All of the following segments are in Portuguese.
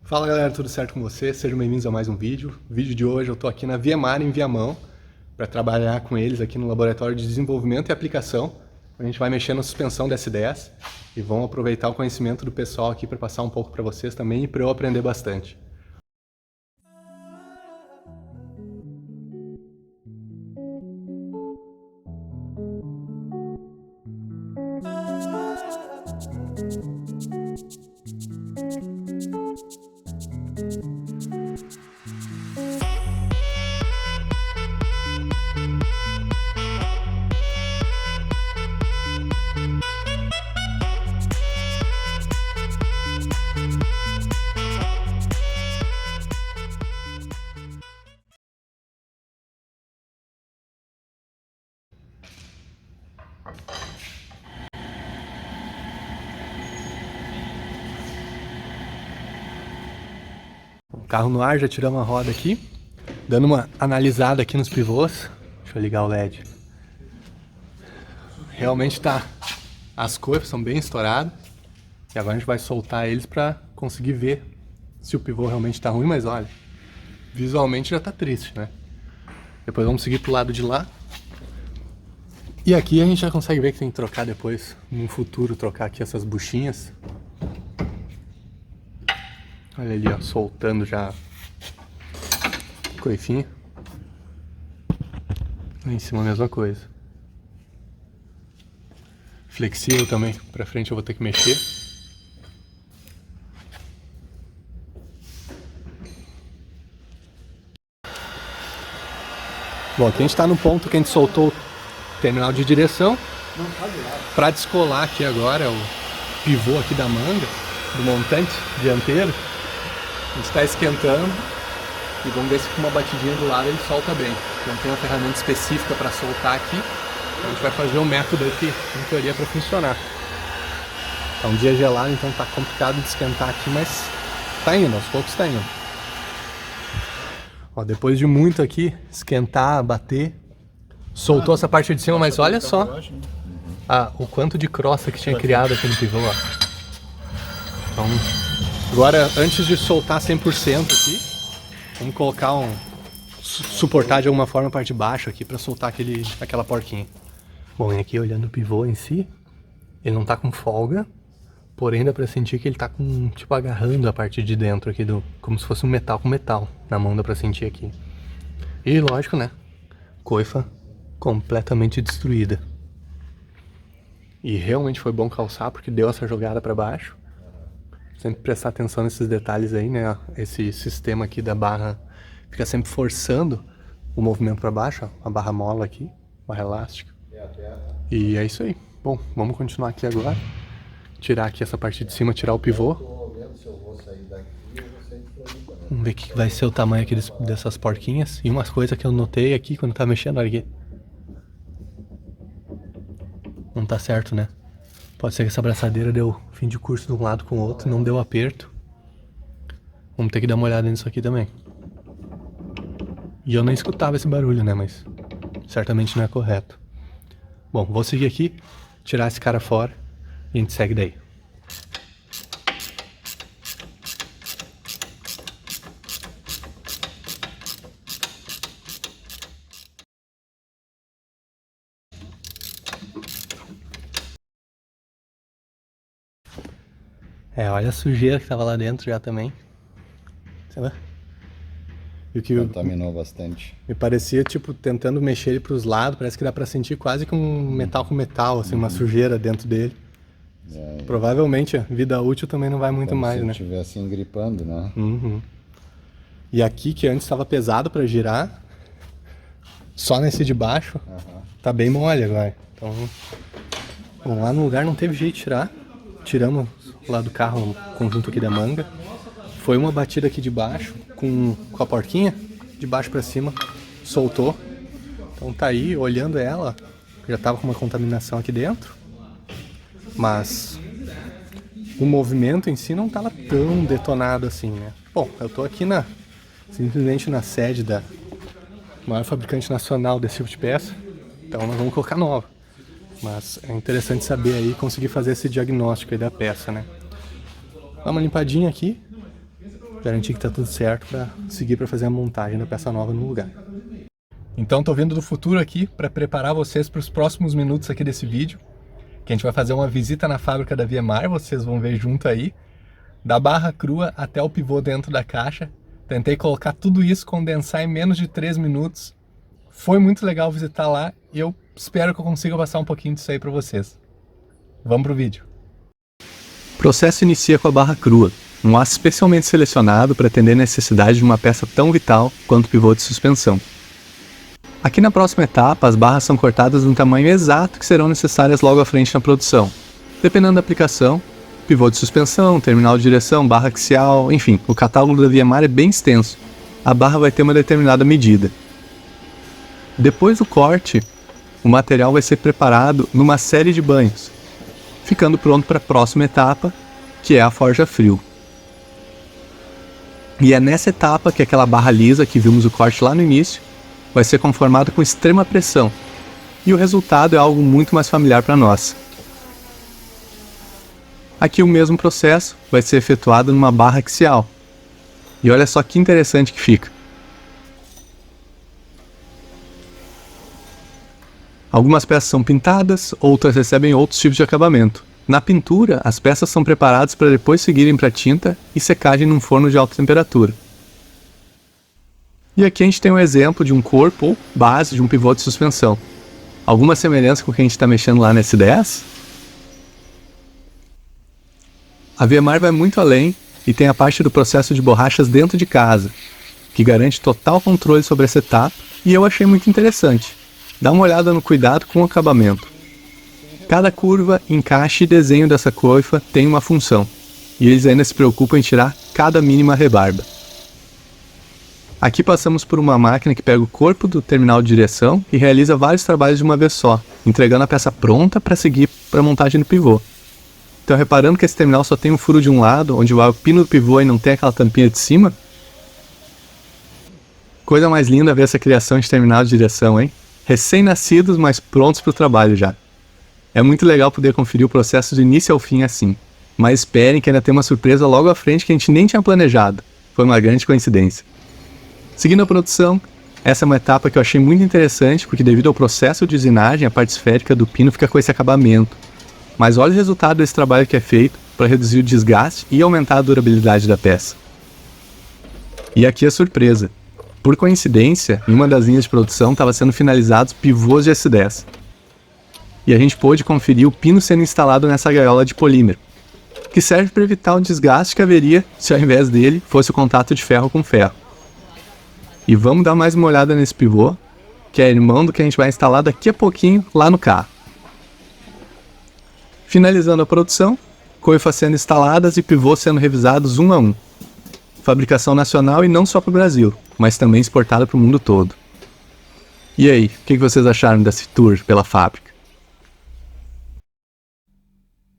Fala galera, tudo certo com vocês? Sejam bem-vindos a mais um vídeo. No vídeo de hoje eu estou aqui na ViaMar em Viamão para trabalhar com eles aqui no Laboratório de Desenvolvimento e Aplicação. A gente vai mexer na suspensão da S10 e vamos aproveitar o conhecimento do pessoal aqui para passar um pouco para vocês também e para eu aprender bastante. Carro no ar, já tiramos a roda aqui, dando uma analisada aqui nos pivôs. Deixa eu ligar o LED. Realmente as coifas são bem estouradas e agora a gente vai soltar eles para conseguir ver se o pivô realmente está ruim, mas olha, visualmente já está triste, né? Depois vamos seguir pro lado de lá. E aqui a gente já consegue ver que tem que trocar depois, no futuro, trocar aqui essas buchinhas. Olha ali, ó, soltando já coifinha. Lá em cima a mesma coisa. Flexível também, pra frente eu vou ter que mexer. Bom, aqui a gente tá no ponto que a gente soltou o terminal de direção. Pra descolar aqui agora é o pivô aqui da manga, do montante dianteiro. A gente está esquentando e vamos ver se com uma batidinha do lado ele solta bem. Não tem uma ferramenta específica para soltar aqui, então a gente vai fazer um método aqui, em teoria, para funcionar. Tá um dia gelado, então tá complicado de esquentar aqui, mas tá indo, aos poucos tá indo. Ó, depois de muito aqui, esquentar, bater, soltou essa parte de cima, mas olha só o quanto de crosta que tinha criado aqui no pivô, ó. Então, agora, antes de soltar 100% aqui, vamos colocar suportar de alguma forma a parte de baixo aqui para soltar aquela porquinha. Bom, e aqui olhando o pivô em si, ele não tá com folga, porém dá pra sentir que ele tá com, tipo, agarrando a parte de dentro aqui, como se fosse um metal com metal. Na mão dá pra sentir aqui. E lógico, né, coifa completamente destruída. E realmente foi bom calçar porque deu essa jogada pra baixo. Sempre prestar atenção nesses detalhes aí, né? Esse sistema aqui da barra fica sempre forçando o movimento para baixo, ó, a barra mola aqui, barra elástica. E é isso aí. Bom, vamos continuar aqui agora. Tirar aqui essa parte de cima, tirar o pivô. Vamos ver o que vai ser o tamanho aqui dessas porquinhas. E umas coisas que eu notei aqui quando tá mexendo, olha aqui. Não tá certo, né? Pode ser que essa abraçadeira deu fim de curso de um lado com o outro, não deu aperto. Vamos ter que dar uma olhada nisso aqui também. E eu não escutava esse barulho, né? Mas certamente não é correto. Bom, vou seguir aqui, tirar esse cara fora e a gente segue daí. Olha a sujeira que tava lá dentro já também. Sei lá. E o que contaminou bastante. Me parecia, tipo, tentando mexer ele pros lados, parece que dá pra sentir quase que um metal com metal, assim, uma sujeira dentro dele. Provavelmente a vida útil também não vai muito mais, né? Se estivesse engripando, né? E aqui, que antes estava pesado pra girar, só nesse de baixo, tá bem mole agora. Então, bom, lá no lugar não teve jeito de tirar. Tiramos lá do carro o conjunto aqui da manga. Foi uma batida aqui de baixo com a porquinha, de baixo pra cima, soltou. Então tá aí, olhando ela, já tava com uma contaminação aqui dentro. Mas o movimento em si não tava tão detonado assim, né? Bom, eu tô aqui simplesmente na sede da maior fabricante nacional desse tipo de peça. Então nós vamos colocar nova. Mas é interessante saber aí, conseguir fazer esse diagnóstico aí da peça, né? Dá uma limpadinha aqui. Garantir que tá tudo certo para seguir para fazer a montagem da peça nova no lugar. Então tô vindo do futuro aqui para preparar vocês para os próximos minutos aqui desse vídeo, que a gente vai fazer uma visita na fábrica da VMR, vocês vão ver junto aí, da barra crua até o pivô dentro da caixa. Tentei colocar tudo isso, condensar em menos de 3 minutos. Foi muito legal visitar lá e eu espero que eu consiga passar um pouquinho disso aí para vocês. Vamos pro vídeo. O processo inicia com a barra crua, um aço especialmente selecionado para atender a necessidade de uma peça tão vital quanto o pivô de suspensão. Aqui na próxima etapa, as barras são cortadas no tamanho exato que serão necessárias logo à frente na produção. Dependendo da aplicação, pivô de suspensão, terminal de direção, barra axial, enfim, o catálogo da VMR é bem extenso. A barra vai ter uma determinada medida. Depois do corte, o material vai ser preparado numa série de banhos, ficando pronto para a próxima etapa, que é a forja a frio. E é nessa etapa que aquela barra lisa que vimos o corte lá no início vai ser conformada com extrema pressão, e o resultado é algo muito mais familiar para nós. Aqui o mesmo processo vai ser efetuado numa barra axial, e olha só que interessante que fica. Algumas peças são pintadas, outras recebem outros tipos de acabamento. Na pintura, as peças são preparadas para depois seguirem para tinta e secagem num forno de alta temperatura. E aqui a gente tem um exemplo de um corpo ou base de um pivô de suspensão. Alguma semelhança com o que a gente está mexendo lá na S10? A VMR vai muito além e tem a parte do processo de borrachas dentro de casa, que garante total controle sobre essa etapa, e eu achei muito interessante. Dá uma olhada no cuidado com o acabamento. Cada curva, encaixe e desenho dessa coifa tem uma função, e eles ainda se preocupam em tirar cada mínima rebarba. Aqui passamos por uma máquina que pega o corpo do terminal de direção e realiza vários trabalhos de uma vez só, entregando a peça pronta para seguir para a montagem do pivô. Então, reparando que esse terminal só tem um furo de um lado, onde vai o pino do pivô e não tem aquela tampinha de cima. Coisa mais linda ver essa criação de terminal de direção, hein? Recém-nascidos, mas prontos para o trabalho já. É muito legal poder conferir o processo do início ao fim assim. Mas esperem que ainda tem uma surpresa logo à frente que a gente nem tinha planejado. Foi uma grande coincidência. Seguindo a produção, essa é uma etapa que eu achei muito interessante, porque devido ao processo de usinagem, a parte esférica do pino fica com esse acabamento. Mas olha o resultado desse trabalho que é feito para reduzir o desgaste e aumentar a durabilidade da peça. E aqui a surpresa. Por coincidência, em uma das linhas de produção estava sendo finalizados pivôs de S10. E a gente pôde conferir o pino sendo instalado nessa gaiola de polímero, que serve para evitar o desgaste que haveria se ao invés dele fosse o contato de ferro com ferro. E vamos dar mais uma olhada nesse pivô, que é irmão do que a gente vai instalar daqui a pouquinho lá no carro. Finalizando a produção, coifas sendo instaladas e pivôs sendo revisados um a um. Fabricação nacional e não só para o Brasil, mas também exportada para o mundo todo. E aí, o que vocês acharam desse tour pela fábrica?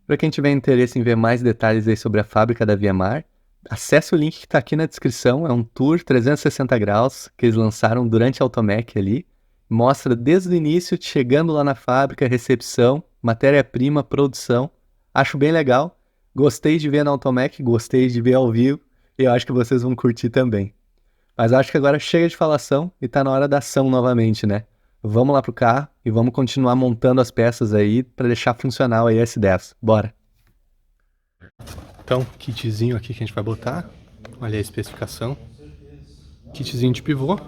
Para quem tiver interesse em ver mais detalhes aí sobre a fábrica da VMR, acesse o link que está aqui na descrição. É um tour 360 graus que eles lançaram durante a Automec ali. Mostra desde o início, chegando lá na fábrica, recepção, matéria-prima, produção. Acho bem legal. Gostei de ver na Automec, gostei de ver ao vivo. E eu acho que vocês vão curtir também. Mas acho que agora chega de falação e tá na hora da ação novamente, né? Vamos lá pro carro e vamos continuar montando as peças aí para deixar funcional aí a S10. Bora! Então, kitzinho aqui que a gente vai botar. Olha a especificação. Kitzinho de pivô.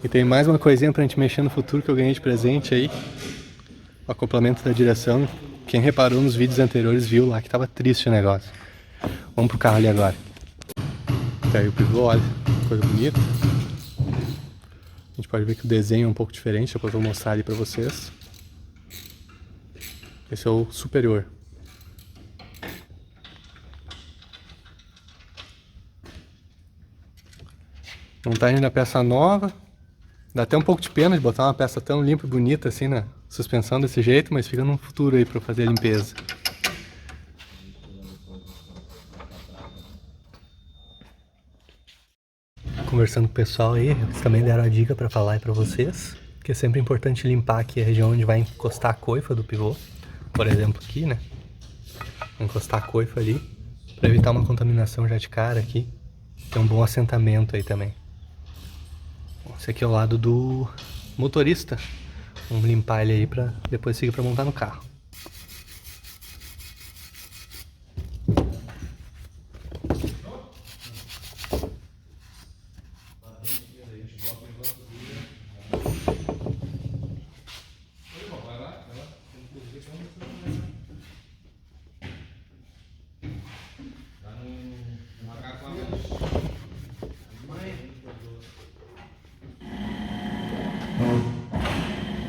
E tem mais uma coisinha pra gente mexer no futuro que eu ganhei de presente aí. O acoplamento da direção. Quem reparou nos vídeos anteriores viu lá que tava triste o negócio. Vamos pro carro ali agora. Tá aí o pivô, olha, coisa bonita. A gente pode ver que o desenho é um pouco diferente, depois eu vou mostrar ali pra vocês. Esse é o superior. Montagem da peça nova. Dá até um pouco de pena de botar uma peça tão limpa e bonita assim na suspensão desse jeito, mas fica no futuro aí pra fazer a limpeza. Conversando com o pessoal aí, eles também deram a dica pra falar aí pra vocês, que é sempre importante limpar aqui a região onde vai encostar a coifa do pivô. Por exemplo aqui, né? Vou encostar a coifa ali. Para evitar uma contaminação já de cara aqui. Tem um bom assentamento aí também. Esse aqui é o lado do motorista. Vamos limpar ele aí para depois seguir para montar no carro.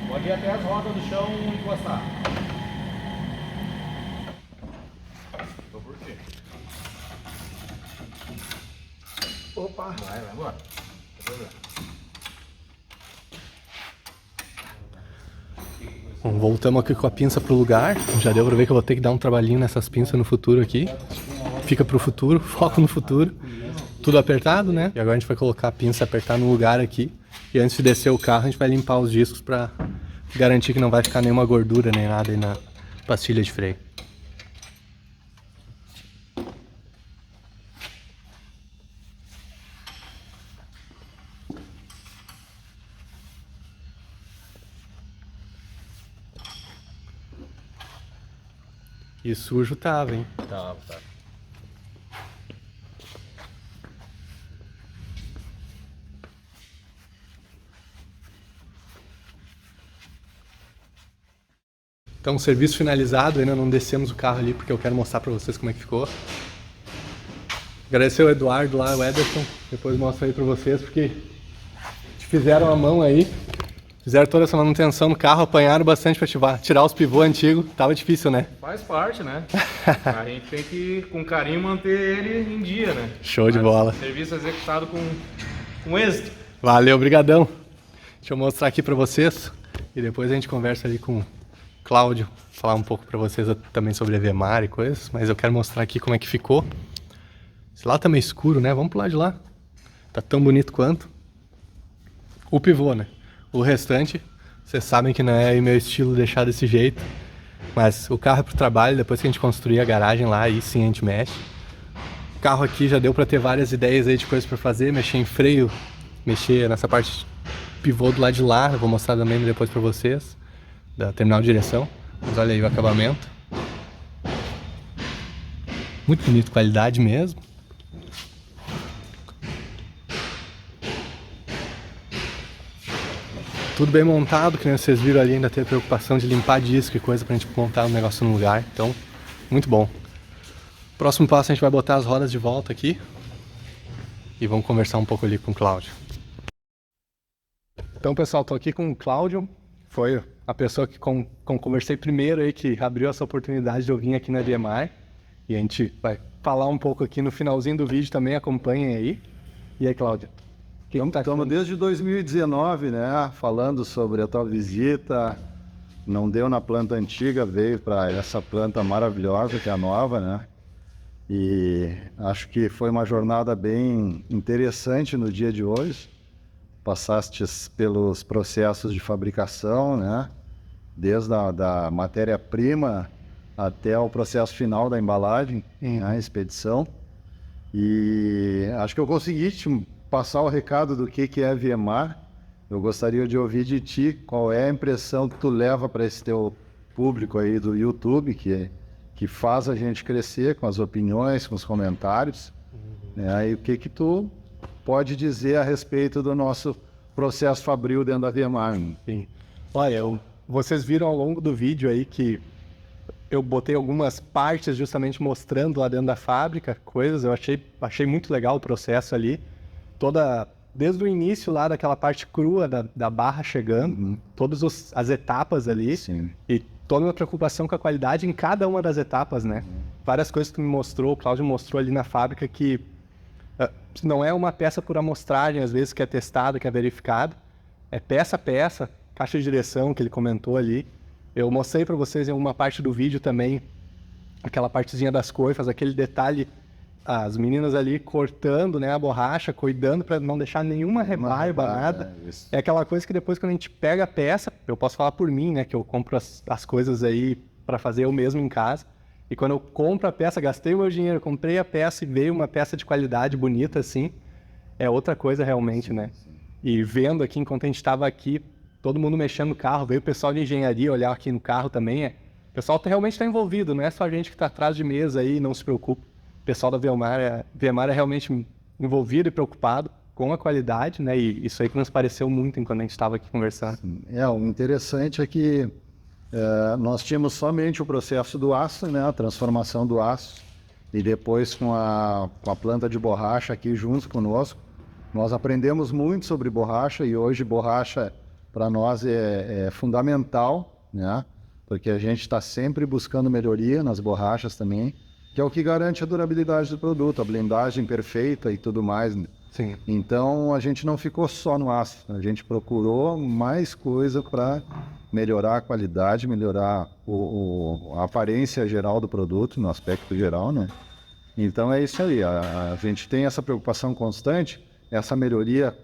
Pode ir até as rodas do chão encostar. Tô por quê? Opa! Vai embora. Bom, voltamos aqui com a pinça pro lugar. Já deu pra ver que eu vou ter que dar um trabalhinho nessas pinças no futuro aqui. Fica pro futuro, foco no futuro. Tudo apertado, né? E agora a gente vai colocar a pinça, apertar no lugar aqui. E antes de descer o carro, a gente vai limpar os discos pra garantir que não vai ficar nenhuma gordura nem nada aí na pastilha de freio. E sujo tava, hein? Tá. Então, serviço finalizado, ainda não descemos o carro ali porque eu quero mostrar pra vocês como é que ficou. Agradecer o Eduardo lá, o Ederson, depois mostro aí pra vocês porque fizeram a mão aí, fizeram toda essa manutenção no carro, apanharam bastante pra tirar os pivôs antigos, tava difícil, né? Faz parte, né? A gente tem que, com carinho, manter ele em dia, né? Show de bola. Serviço executado com êxito. Valeu, brigadão. Deixa eu mostrar aqui pra vocês e depois a gente conversa ali com o Cláudio, falar um pouco pra vocês também sobre a VMAR e coisas, mas eu quero mostrar aqui como é que ficou. Esse lá tá meio escuro, né? Vamos pro lado de lá. Tá tão bonito quanto. O pivô, né? O restante, vocês sabem que não é meu estilo deixar desse jeito, mas o carro é pro trabalho, depois que a gente construir a garagem lá, aí sim a gente mexe. O carro aqui já deu pra ter várias ideias aí de coisas pra fazer, mexer em freio, mexer nessa parte pivô do lado de lá, eu vou mostrar também depois pra vocês, da terminal de direção. Mas olha aí o acabamento. Muito bonito, qualidade mesmo. Tudo bem montado, que nem vocês viram ali, ainda tem a preocupação de limpar disco e coisa pra gente montar o negócio no lugar, então, muito bom. Próximo passo a gente vai botar as rodas de volta aqui e vamos conversar um pouco ali com o Cláudio. Então, pessoal, tô aqui com o Cláudio, foi a pessoa que conversei primeiro aí, que abriu essa oportunidade de eu vir aqui na VMAR, e a gente vai falar um pouco aqui no finalzinho do vídeo também, acompanhem aí. E aí, Cláudio? Estamos desde 2019, né, falando sobre a tua visita. Não deu na planta antiga, veio para essa planta maravilhosa que é a nova, né? E acho que foi uma jornada bem interessante no dia de hoje. Passaste pelos processos de fabricação, né? Desde a matéria-prima até o processo final da embalagem, a expedição. E acho que eu consegui te passar o recado do que é a VMAR. Eu gostaria de ouvir de ti qual é a impressão que tu leva para esse teu público aí do YouTube, que faz a gente crescer com as opiniões, com os comentários, né? E o que tu pode dizer a respeito do nosso processo fabril dentro da VMAR. Sim. Olha, vocês viram ao longo do vídeo aí que eu botei algumas partes justamente mostrando lá dentro da fábrica, coisas, eu achei muito legal o processo ali, desde o início lá daquela parte crua da barra chegando, todas as etapas ali. Sim. E toda uma preocupação com a qualidade em cada uma das etapas, né? Várias coisas que tu me mostrou, o Cláudio mostrou ali na fábrica que não é uma peça por amostragem, às vezes, que é testada, que é verificada. É peça a peça, caixa de direção que ele comentou ali. Eu mostrei para vocês em uma parte do vídeo também, aquela partezinha das coifas, aquele detalhe, as meninas ali cortando, né, a borracha, cuidando para não deixar nenhuma rebarba, nada. É aquela coisa que depois quando a gente pega a peça, eu posso falar por mim, né, que eu compro as coisas aí para fazer eu mesmo em casa, E quando eu compro a peça, gastei o meu dinheiro, comprei a peça e veio uma peça de qualidade bonita assim, é outra coisa realmente, né? E vendo aqui, enquanto a gente estava aqui, todo mundo mexendo no carro, veio o pessoal de engenharia olhar aqui no carro também, o pessoal realmente está envolvido, não é só a gente que está atrás de mesa aí e não se preocupa. O pessoal da VMAR é realmente envolvido e preocupado com a qualidade, né? E isso aí que nos pareceu muito enquanto a gente estava aqui conversando. O interessante é que nós tínhamos somente o processo do aço, né? A transformação do aço, e depois com a planta de borracha aqui junto conosco, nós aprendemos muito sobre borracha, e hoje borracha para nós é fundamental, né? Porque a gente está sempre buscando melhoria nas borrachas também, que é o que garante a durabilidade do produto, a blindagem perfeita e tudo mais, né? Sim. Então a gente não ficou só no aço, a gente procurou mais coisa para melhorar a qualidade, melhorar a aparência geral do produto, no aspecto geral, né? Então é isso aí, a gente tem essa preocupação constante, essa melhoria,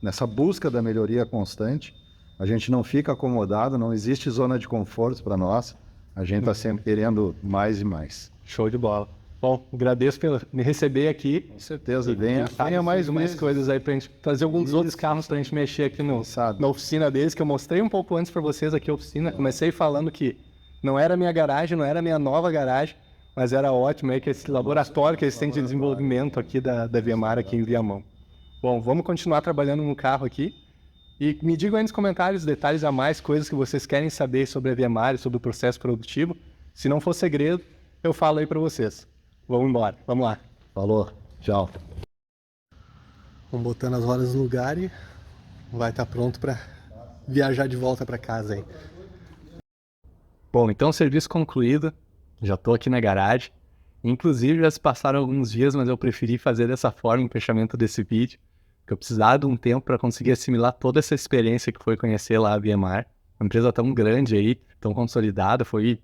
nessa busca da melhoria constante. A gente não fica acomodado, não existe zona de conforto para nós, a gente está sempre querendo mais e mais. Show de bola. Bom, agradeço por me receber aqui. Com certeza, venha mais coisas aí pra gente trazer alguns outros carros pra gente mexer aqui na oficina deles, que eu mostrei um pouco antes pra vocês aqui a oficina. Comecei falando que não era minha garagem, não era minha nova garagem, mas era ótimo aí que esse laboratório que eles têm de desenvolvimento aqui da VMAR aqui em Viamão. Bom, vamos continuar trabalhando no carro aqui. E me digam aí nos comentários detalhes a mais, coisas que vocês querem saber sobre a VMAR, sobre o processo produtivo. Se não for segredo, eu falo aí pra vocês. Vamos embora, vamos lá. Falou, tchau. Vamos botando as rodas no lugar e vai estar pronto para viajar de volta para casa aí. Bom, então serviço concluído. Já estou aqui na garagem. Inclusive já se passaram alguns dias, mas eu preferi fazer dessa forma o fechamento desse vídeo, porque eu precisava de um tempo para conseguir assimilar toda essa experiência que foi conhecer lá a VMAR. Uma empresa tão grande aí, tão consolidada, foi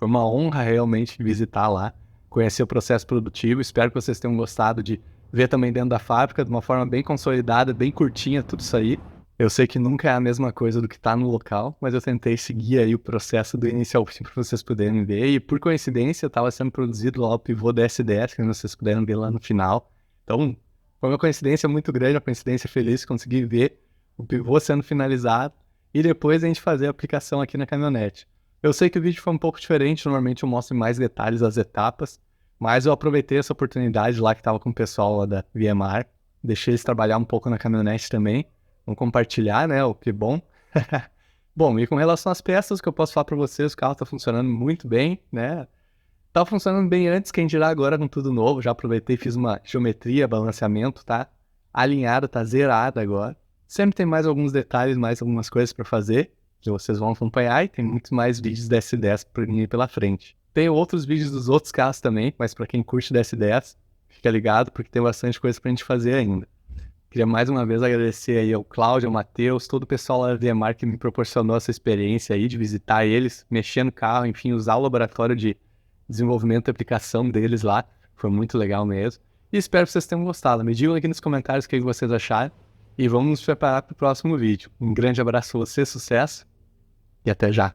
uma honra realmente visitar lá, conhecer o processo produtivo. Espero que vocês tenham gostado de ver também dentro da fábrica, de uma forma bem consolidada, bem curtinha, tudo isso aí. Eu sei que nunca é a mesma coisa do que está no local, mas eu tentei seguir aí o processo do início ao fim para vocês poderem ver. E por coincidência, estava sendo produzido lá o pivô da SDS, que vocês puderam ver lá no final. Então, foi uma coincidência muito grande, uma coincidência feliz, conseguir ver o pivô sendo finalizado e depois a gente fazer a aplicação aqui na caminhonete. Eu sei que o vídeo foi um pouco diferente, normalmente eu mostro em mais detalhes as etapas, mas eu aproveitei essa oportunidade lá que estava com o pessoal lá da VMAR, deixei eles trabalhar um pouco na caminhonete também, vamos compartilhar, né, o que é bom. Bom, e com relação às peças, que eu posso falar para vocês, o carro está funcionando muito bem, né, estava funcionando bem antes, quem dirá agora com tudo novo, já aproveitei e fiz uma geometria, balanceamento, tá alinhado, tá zerado agora. Sempre tem mais alguns detalhes, mais algumas coisas para fazer, que vocês vão acompanhar, e tem muitos mais vídeos da S10 por mim pela frente. Tem outros vídeos dos outros carros também, mas para quem curte da S10, fica ligado porque tem bastante coisa pra gente fazer ainda. Queria mais uma vez agradecer aí ao Cláudio, ao Matheus, todo o pessoal lá da VMAR que me proporcionou essa experiência aí de visitar eles, mexer no carro, enfim, usar o laboratório de desenvolvimento e aplicação deles lá. Foi muito legal mesmo. E espero que vocês tenham gostado. Me digam aqui nos comentários o que vocês acharam e vamos nos preparar para o próximo vídeo. Um grande abraço a vocês, sucesso! E até já!